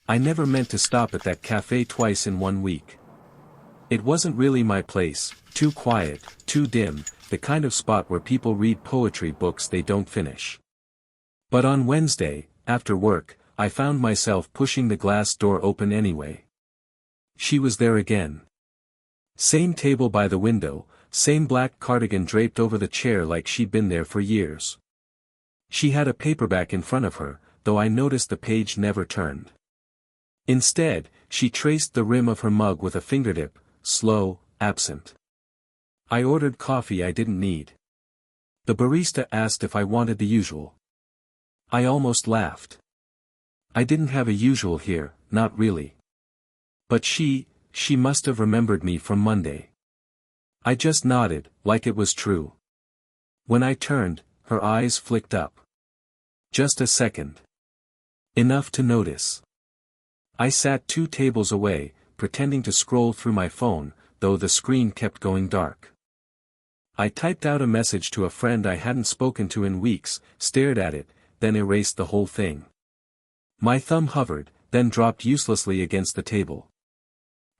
I never meant to stop at that cafe twice in 1 week. It wasn't really my place, too quiet, too dim, the kind of spot where people read poetry books they don't finish. But on Wednesday, after work, I found myself pushing the glass door open anyway. She was there again. Same table by the window, same black cardigan draped over the chair like she'd been there for years. She had a paperback in front of her, though I noticed the page never turned. Instead, she traced the rim of her mug with a fingertip, slow, absent. I ordered coffee I didn't need. The barista asked if I wanted the usual. I almost laughed. I didn't have a usual here, not really. But she must have remembered me from Monday. I just nodded, like it was true. When I turned, her eyes flicked up. Just a second. Enough to notice. I sat 2 tables away, pretending to scroll through my phone, though the screen kept going dark. I typed out a message to a friend I hadn't spoken to in weeks, stared at it, then erased the whole thing. My thumb hovered, then dropped uselessly against the table.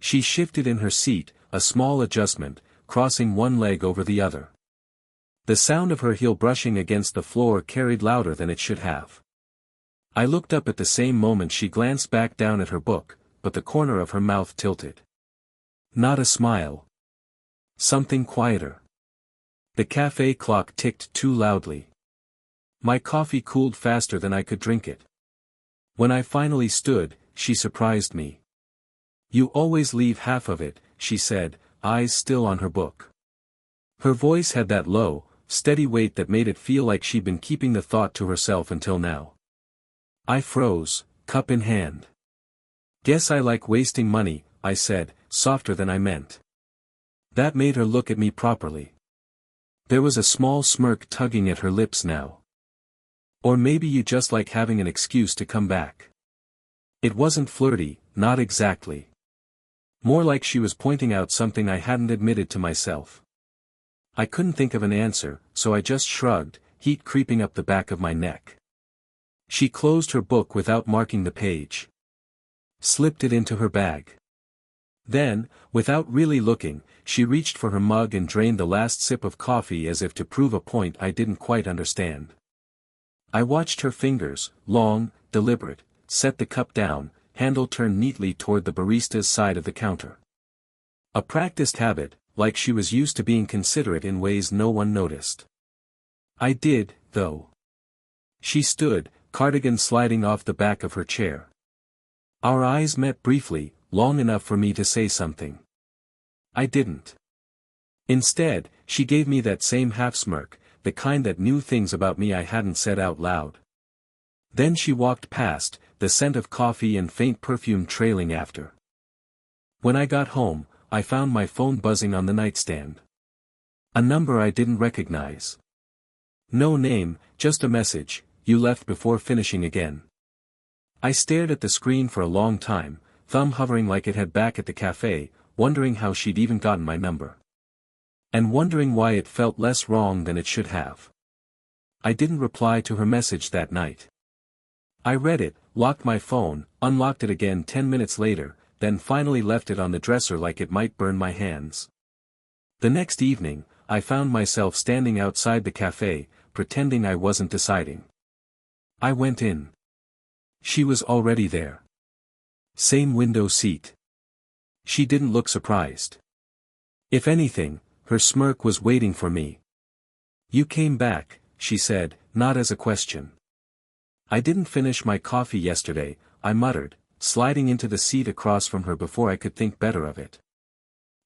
She shifted in her seat, a small adjustment, crossing one leg over the other. The sound of her heel brushing against the floor carried louder than it should have. I looked up at the same moment she glanced back down at her book, but the corner of her mouth tilted. Not a smile. Something quieter. The cafe clock ticked too loudly. My coffee cooled faster than I could drink it. When I finally stood, she surprised me. You always leave half of it, she said, eyes still on her book. Her voice had that low, steady weight that made it feel like she'd been keeping the thought to herself until now. I froze, cup in hand. Guess I like wasting money, I said, softer than I meant. That made her look at me properly. There was a small smirk tugging at her lips now. Or maybe you just like having an excuse to come back. It wasn't flirty, not exactly. More like she was pointing out something I hadn't admitted to myself. I couldn't think of an answer, so I just shrugged, heat creeping up the back of my neck. She closed her book without marking the page. Slipped it into her bag. Then, without really looking, she reached for her mug and drained the last sip of coffee as if to prove a point I didn't quite understand. I watched her fingers, long, deliberate, set the cup down, handle turned neatly toward the barista's side of the counter. A practiced habit, like she was used to being considerate in ways no one noticed. I did, though. She stood, cardigan sliding off the back of her chair. Our eyes met briefly, long enough for me to say something. I didn't. Instead, she gave me that same half-smirk, the kind that knew things about me I hadn't said out loud. Then she walked past, the scent of coffee and faint perfume trailing after. When I got home, I found my phone buzzing on the nightstand. A number I didn't recognize. No name, just a message, you left before finishing again. I stared at the screen for a long time, thumb hovering like it had back at the cafe, wondering how she'd even gotten my number. And wondering why it felt less wrong than it should have. I didn't reply to her message that night. I read it, locked my phone, unlocked it again 10 minutes later, then finally left it on the dresser like it might burn my hands. The next evening, I found myself standing outside the cafe, pretending I wasn't deciding. I went in. She was already there. Same window seat. She didn't look surprised. If anything, her smirk was waiting for me. You came back, she said, not as a question. I didn't finish my coffee yesterday, I muttered, sliding into the seat across from her before I could think better of it.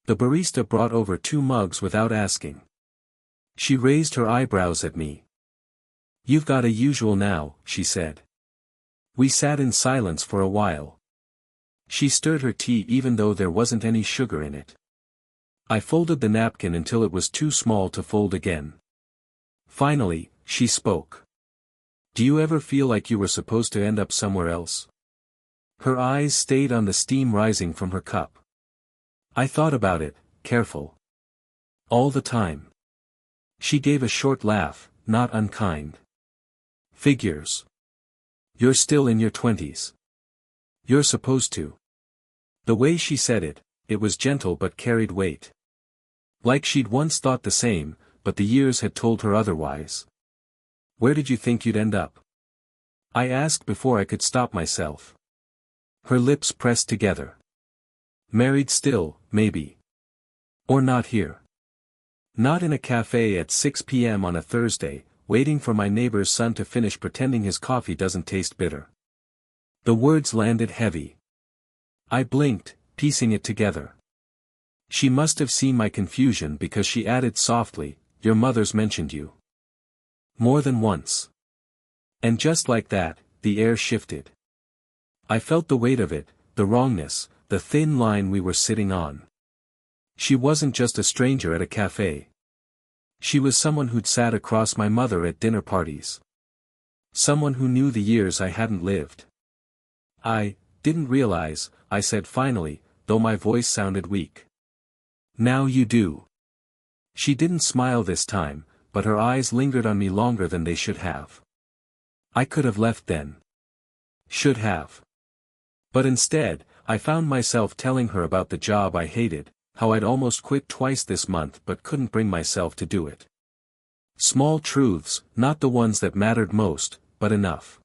The barista brought over 2 mugs without asking. She raised her eyebrows at me. You've got a usual now, she said. We sat in silence for a while. She stirred her tea even though there wasn't any sugar in it. I folded the napkin until it was too small to fold again. Finally, she spoke. Do you ever feel like you were supposed to end up somewhere else? Her eyes stayed on the steam rising from her cup. I thought about it, careful. All the time. She gave a short laugh, not unkind. Figures. You're still in your 20s. You're supposed to. The way she said it, it was gentle but carried weight. Like she'd once thought the same, but the years had told her otherwise. Where did you think you'd end up? I asked before I could stop myself. Her lips pressed together. Married still, maybe. Or not here. Not in a cafe at 6 p.m. on a Thursday, waiting for my neighbor's son to finish pretending his coffee doesn't taste bitter. The words landed heavy. I blinked, piecing it together. She must have seen my confusion because she added softly, your mother's mentioned you. More than once. And just like that, the air shifted. I felt the weight of it, the wrongness, the thin line we were sitting on. She wasn't just a stranger at a cafe. She was someone who'd sat across my mother at dinner parties. Someone who knew the years I hadn't lived. I didn't realize, I said finally, though my voice sounded weak. Now you do. She didn't smile this time, but her eyes lingered on me longer than they should have. I could have left then. Should have. But instead, I found myself telling her about the job I hated, how I'd almost quit twice this month but couldn't bring myself to do it. Small truths, not the ones that mattered most, but enough.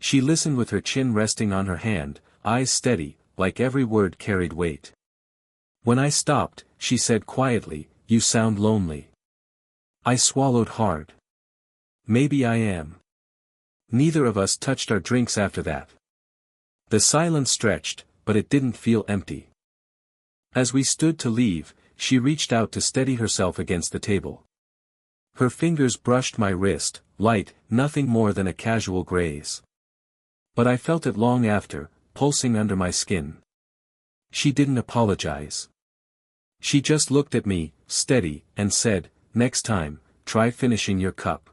She listened with her chin resting on her hand, eyes steady, like every word carried weight. When I stopped, she said quietly, you sound lonely. I swallowed hard. Maybe I am. Neither of us touched our drinks after that. The silence stretched, but it didn't feel empty. As we stood to leave, she reached out to steady herself against the table. Her fingers brushed my wrist, light, nothing more than a casual graze. But I felt it long after, pulsing under my skin. She didn't apologize. She just looked at me, steady, and said, next time, try finishing your cup.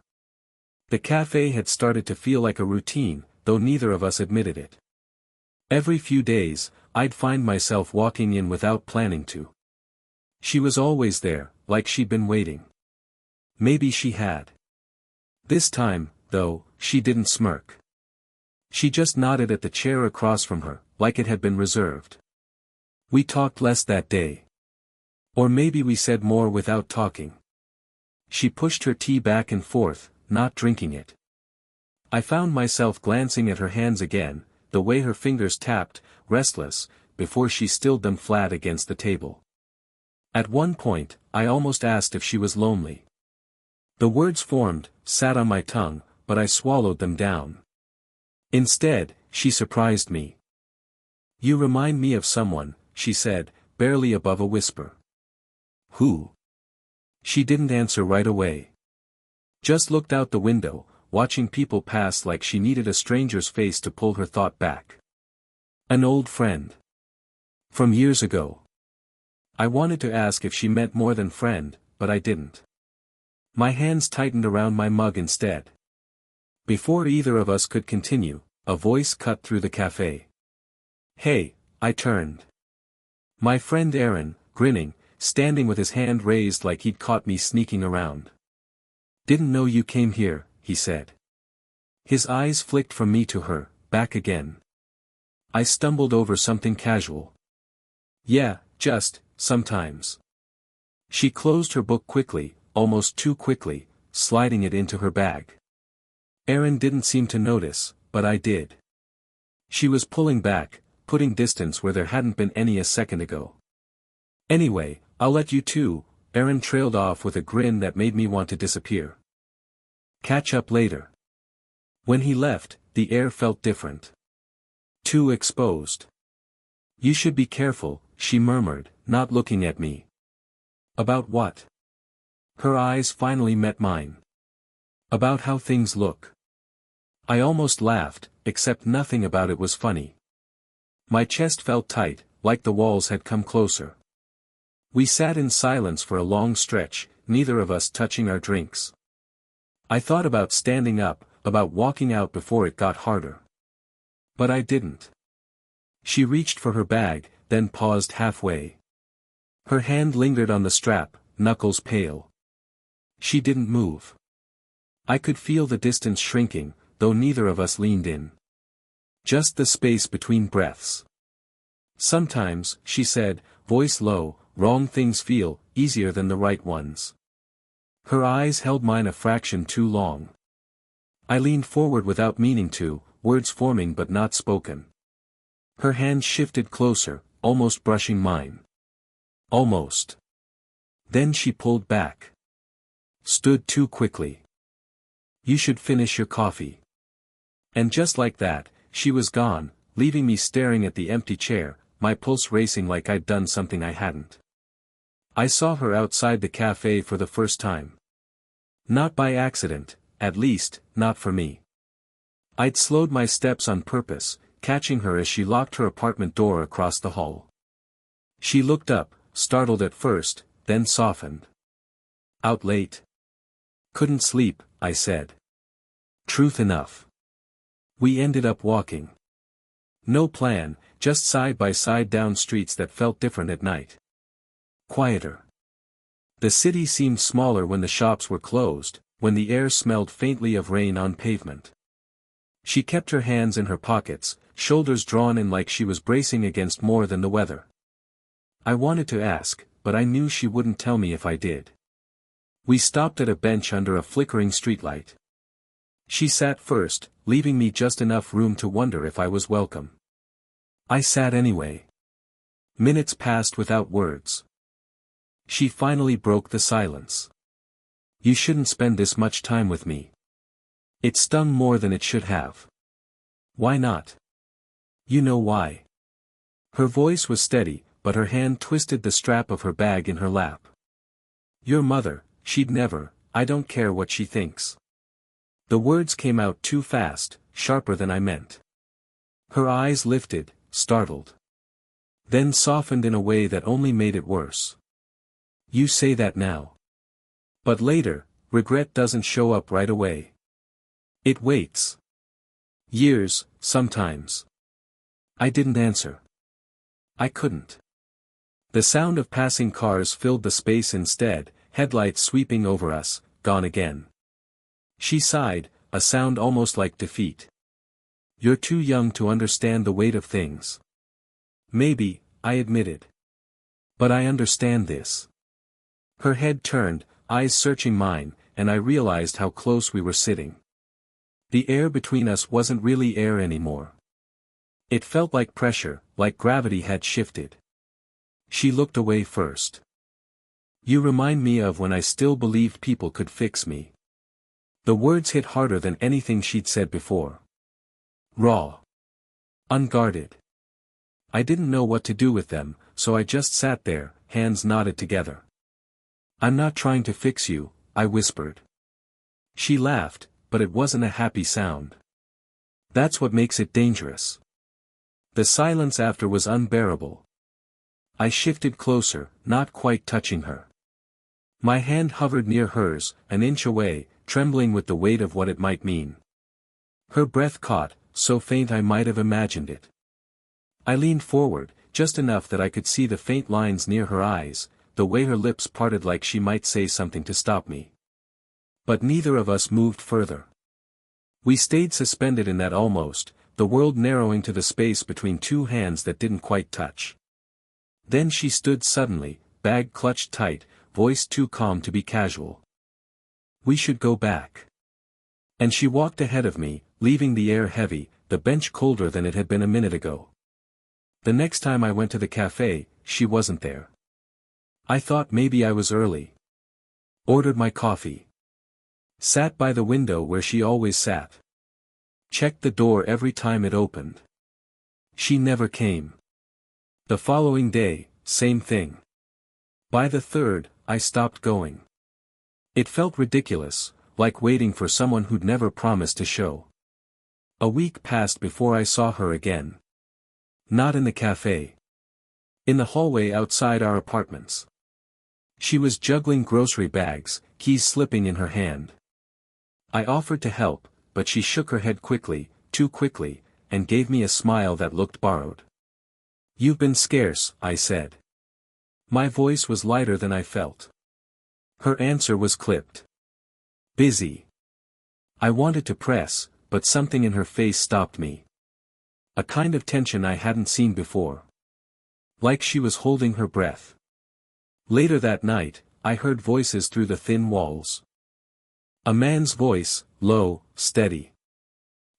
The cafe had started to feel like a routine, though neither of us admitted it. Every few days, I'd find myself walking in without planning to. She was always there, like she'd been waiting. Maybe she had. This time, though, she didn't smirk. She just nodded at the chair across from her, like it had been reserved. We talked less that day. Or maybe we said more without talking. She pushed her tea back and forth, not drinking it. I found myself glancing at her hands again, the way her fingers tapped, restless, before she stilled them flat against the table. At one point, I almost asked if she was lonely. The words formed, sat on my tongue, but I swallowed them down. Instead, she surprised me. You remind me of someone, she said, barely above a whisper. Who? She didn't answer right away. Just looked out the window, watching people pass like she needed a stranger's face to pull her thought back. An old friend. From years ago. I wanted to ask if she meant more than friend, but I didn't. My hands tightened around my mug instead. Before either of us could continue, a voice cut through the cafe. Hey, I turned. My friend Aaron, grinning, standing with his hand raised like he'd caught me sneaking around. Didn't know you came here, he said. His eyes flicked from me to her, back again. I stumbled over something casual. Yeah, just, sometimes. She closed her book quickly, almost too quickly, sliding it into her bag. Aaron didn't seem to notice, but I did. She was pulling back, putting distance where there hadn't been any a second ago. Anyway, I'll let you too, Aaron trailed off with a grin that made me want to disappear. Catch up later. When he left, the air felt different. Too exposed. You should be careful, she murmured, not looking at me. About what? Her eyes finally met mine. About how things look. I almost laughed, except nothing about it was funny. My chest felt tight, like the walls had come closer. We sat in silence for a long stretch, neither of us touching our drinks. I thought about standing up, about walking out before it got harder. But I didn't. She reached for her bag, then paused halfway. Her hand lingered on the strap, knuckles pale. She didn't move. I could feel the distance shrinking, though neither of us leaned in. Just the space between breaths. Sometimes, she said, voice low, wrong things feel easier than the right ones. Her eyes held mine a fraction too long. I leaned forward without meaning to, words forming but not spoken. Her hand shifted closer, almost brushing mine. Almost. Then she pulled back. Stood too quickly. You should finish your coffee. And just like that, she was gone, leaving me staring at the empty chair, my pulse racing like I'd done something I hadn't. I saw her outside the cafe for the first time. Not by accident, at least, not for me. I'd slowed my steps on purpose, catching her as she locked her apartment door across the hall. She looked up, startled at first, then softened. Out late? Couldn't sleep, I said. Truth enough. We ended up walking. No plan, just side by side down streets that felt different at night. Quieter. The city seemed smaller when the shops were closed, when the air smelled faintly of rain on pavement. She kept her hands in her pockets, shoulders drawn in like she was bracing against more than the weather. I wanted to ask, but I knew she wouldn't tell me if I did. We stopped at a bench under a flickering streetlight. She sat first, leaving me just enough room to wonder if I was welcome. I sat anyway. Minutes passed without words. She finally broke the silence. You shouldn't spend this much time with me. It stung more than it should have. Why not? You know why. Her voice was steady, but her hand twisted the strap of her bag in her lap. Your mother, she'd never, I don't care what she thinks. The words came out too fast, sharper than I meant. Her eyes lifted, startled. Then softened in a way that only made it worse. You say that now. But later, regret doesn't show up right away. It waits. Years, sometimes. I didn't answer. I couldn't. The sound of passing cars filled the space instead, headlights sweeping over us, gone again. She sighed, a sound almost like defeat. You're too young to understand the weight of things. Maybe, I admitted. But I understand this. Her head turned, eyes searching mine, and I realized how close we were sitting. The air between us wasn't really air anymore. It felt like pressure, like gravity had shifted. She looked away first. You remind me of when I still believed people could fix me. The words hit harder than anything she'd said before. Raw. Unguarded. I didn't know what to do with them, so I just sat there, hands knotted together. I'm not trying to fix you, I whispered. She laughed, but it wasn't a happy sound. That's what makes it dangerous. The silence after was unbearable. I shifted closer, not quite touching her. My hand hovered near hers, an inch away, trembling with the weight of what it might mean. Her breath caught, so faint I might have imagined it. I leaned forward, just enough that I could see the faint lines near her eyes, the way her lips parted like she might say something to stop me. But neither of us moved further. We stayed suspended in that almost, the world narrowing to the space between two hands that didn't quite touch. Then she stood suddenly, bag clutched tight, voice too calm to be casual. We should go back. And she walked ahead of me, leaving the air heavy, the bench colder than it had been a minute ago. The next time I went to the cafe, she wasn't there. I thought maybe I was early. Ordered my coffee. Sat by the window where she always sat. Checked the door every time it opened. She never came. The following day, same thing. By the third, I stopped going. It felt ridiculous, like waiting for someone who'd never promised to show. A week passed before I saw her again. Not in the cafe. In the hallway outside our apartments. She was juggling grocery bags, keys slipping in her hand. I offered to help, but she shook her head quickly, too quickly, and gave me a smile that looked borrowed. You've been scarce, I said. My voice was lighter than I felt. Her answer was clipped. Busy. I wanted to press, but something in her face stopped me. A kind of tension I hadn't seen before. Like she was holding her breath. Later that night, I heard voices through the thin walls. A man's voice, low, steady.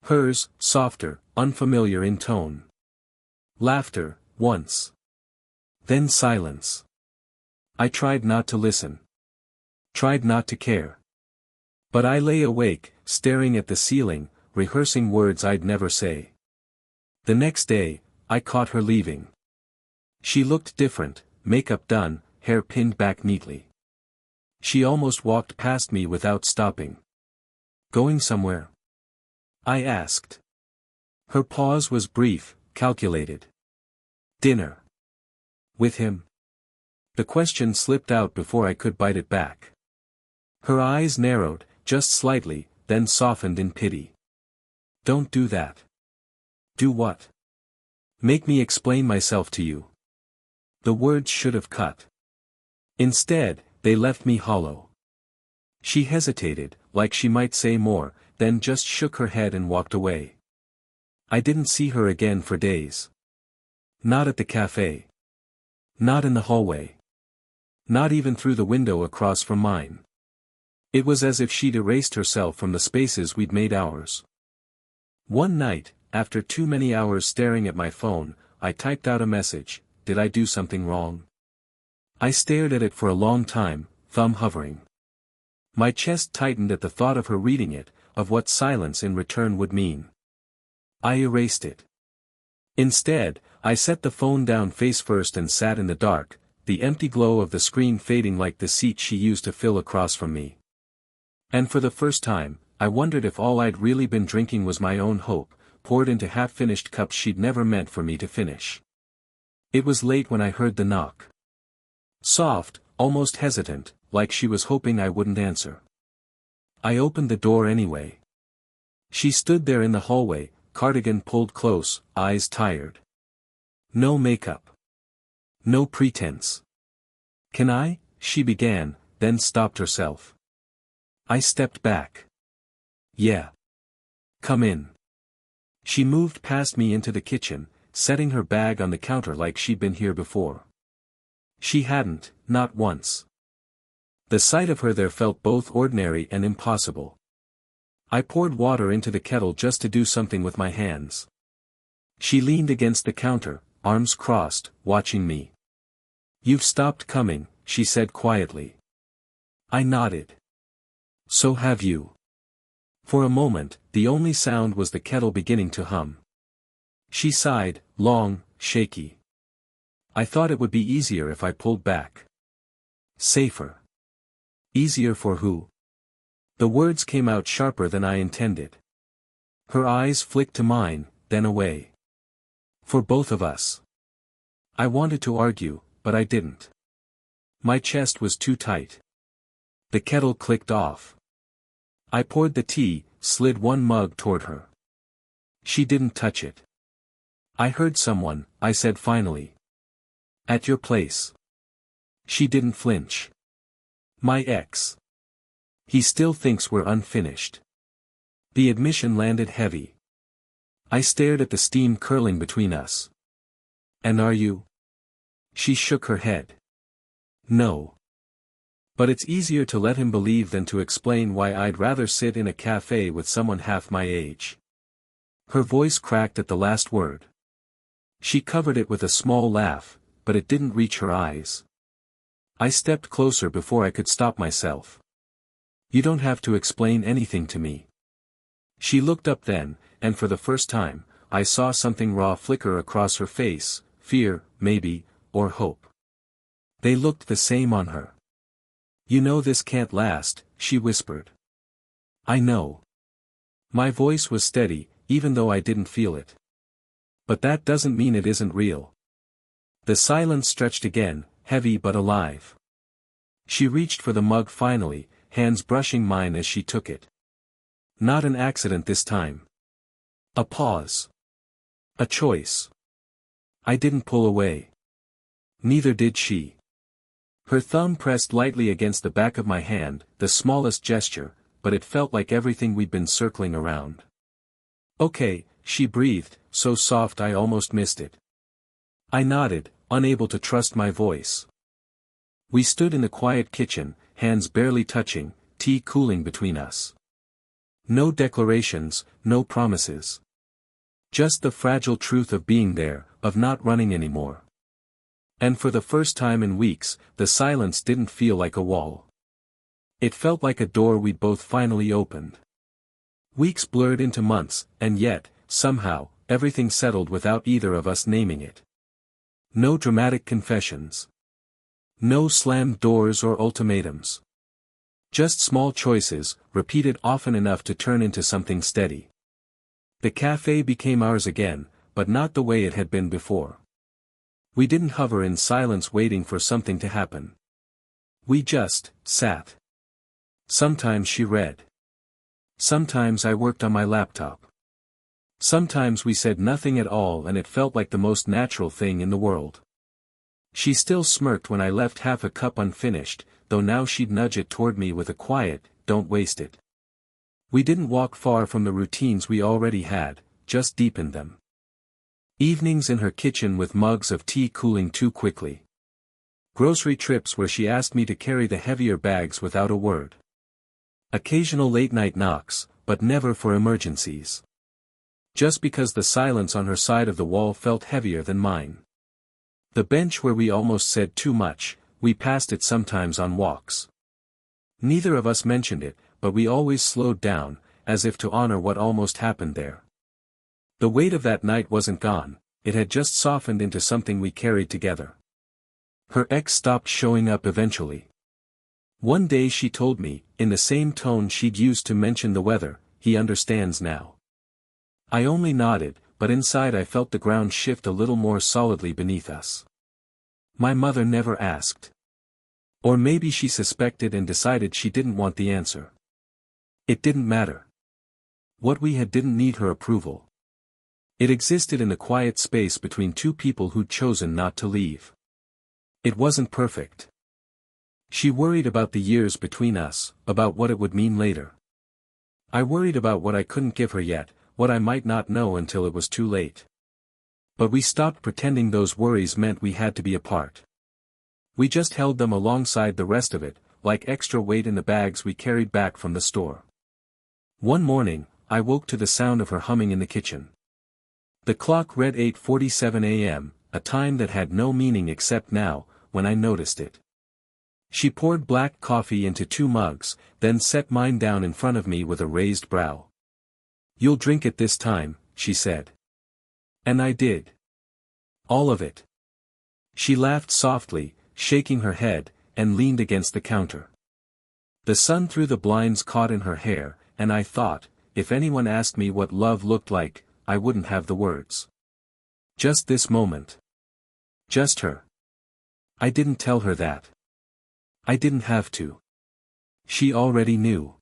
Hers, softer, unfamiliar in tone. Laughter, once. Then silence. I tried not to listen. Tried not to care. But I lay awake, staring at the ceiling, rehearsing words I'd never say. The next day, I caught her leaving. She looked different, makeup done, hair pinned back neatly. She almost walked past me without stopping. Going somewhere? I asked. Her pause was brief, calculated. Dinner. With him? The question slipped out before I could bite it back. Her eyes narrowed, just slightly, then softened in pity. Don't do that. Do what? Make me explain myself to you. The words should have cut. Instead, they left me hollow. She hesitated, like she might say more, then just shook her head and walked away. I didn't see her again for days. Not at the café. Not in the hallway. Not even through the window across from mine. It was as if she'd erased herself from the spaces we'd made ours. One night, after too many hours staring at my phone, I typed out a message. Did I do something wrong? I stared at it for a long time, thumb hovering. My chest tightened at the thought of her reading it, of what silence in return would mean. I erased it. Instead, I set the phone down face first and sat in the dark, the empty glow of the screen fading like the seat she used to fill across from me. And for the first time, I wondered if all I'd really been drinking was my own hope, poured into half-finished cups she'd never meant for me to finish. It was late when I heard the knock. Soft, almost hesitant, like she was hoping I wouldn't answer. I opened the door anyway. She stood there in the hallway, cardigan pulled close, eyes tired. No makeup. No pretense. Can I? She began, then stopped herself. I stepped back. Yeah. Come in. She moved past me into the kitchen, setting her bag on the counter like she'd been here before. She hadn't, not once. The sight of her there felt both ordinary and impossible. I poured water into the kettle just to do something with my hands. She leaned against the counter, arms crossed, watching me. You've stopped coming, she said quietly. I nodded. So have you. For a moment, the only sound was the kettle beginning to hum. She sighed, long, shaky. I thought it would be easier if I pulled back. Safer. Easier for who? The words came out sharper than I intended. Her eyes flicked to mine, then away. For both of us. I wanted to argue, but I didn't. My chest was too tight. The kettle clicked off. I poured the tea, slid one mug toward her. She didn't touch it. I heard someone, I said finally. At your place. She didn't flinch. My ex. He still thinks we're unfinished. The admission landed heavy. I stared at the steam curling between us. And are you? She shook her head. No. But it's easier to let him believe than to explain why I'd rather sit in a cafe with someone half my age. Her voice cracked at the last word. She covered it with a small laugh, but it didn't reach her eyes. I stepped closer before I could stop myself. You don't have to explain anything to me. She looked up then, and for the first time, I saw something raw flicker across her face, fear, maybe, or hope. They looked the same on her. You know this can't last, she whispered. I know. My voice was steady, even though I didn't feel it. But that doesn't mean it isn't real. The silence stretched again, heavy but alive. She reached for the mug finally, hands brushing mine as she took it. Not an accident this time. A pause. A choice. I didn't pull away. Neither did she. Her thumb pressed lightly against the back of my hand, the smallest gesture, but it felt like everything we'd been circling around. Okay, she breathed, so soft I almost missed it. I nodded, unable to trust my voice. We stood in the quiet kitchen, hands barely touching, tea cooling between us. No declarations, no promises. Just the fragile truth of being there, of not running anymore. And for the first time in weeks, the silence didn't feel like a wall. It felt like a door we'd both finally opened. Weeks blurred into months, and yet, somehow, everything settled without either of us naming it. No dramatic confessions. No slammed doors or ultimatums. Just small choices, repeated often enough to turn into something steady. The café became ours again, but not the way it had been before. We didn't hover in silence waiting for something to happen. We just sat. Sometimes she read. Sometimes I worked on my laptop. Sometimes we said nothing at all and it felt like the most natural thing in the world. She still smirked when I left half a cup unfinished, though now she'd nudge it toward me with a quiet, "Don't waste it." We didn't walk far from the routines we already had, just deepened them. Evenings in her kitchen with mugs of tea cooling too quickly. Grocery trips where she asked me to carry the heavier bags without a word. Occasional late-night knocks, but never for emergencies. Just because the silence on her side of the wall felt heavier than mine. The bench where we almost said too much, we passed it sometimes on walks. Neither of us mentioned it, but we always slowed down, as if to honor what almost happened there. The weight of that night wasn't gone, it had just softened into something we carried together. Her ex stopped showing up eventually. One day she told me, in the same tone she'd used to mention the weather, "He understands now." I only nodded, but inside I felt the ground shift a little more solidly beneath us. My mother never asked. Or maybe she suspected and decided she didn't want the answer. It didn't matter. What we had didn't need her approval. It existed in the quiet space between two people who'd chosen not to leave. It wasn't perfect. She worried about the years between us, about what it would mean later. I worried about what I couldn't give her yet, what I might not know until it was too late. But we stopped pretending those worries meant we had to be apart. We just held them alongside the rest of it, like extra weight in the bags we carried back from the store. One morning, I woke to the sound of her humming in the kitchen. The clock read 8:47 a.m., a time that had no meaning except now, when I noticed it. She poured black coffee into 2 mugs, then set mine down in front of me with a raised brow. "You'll drink it this time," she said. And I did. All of it. She laughed softly, shaking her head, and leaned against the counter. The sun through the blinds caught in her hair, and I thought, if anyone asked me what love looked like, I wouldn't have the words. Just this moment. Just her. I didn't tell her that. I didn't have to. She already knew.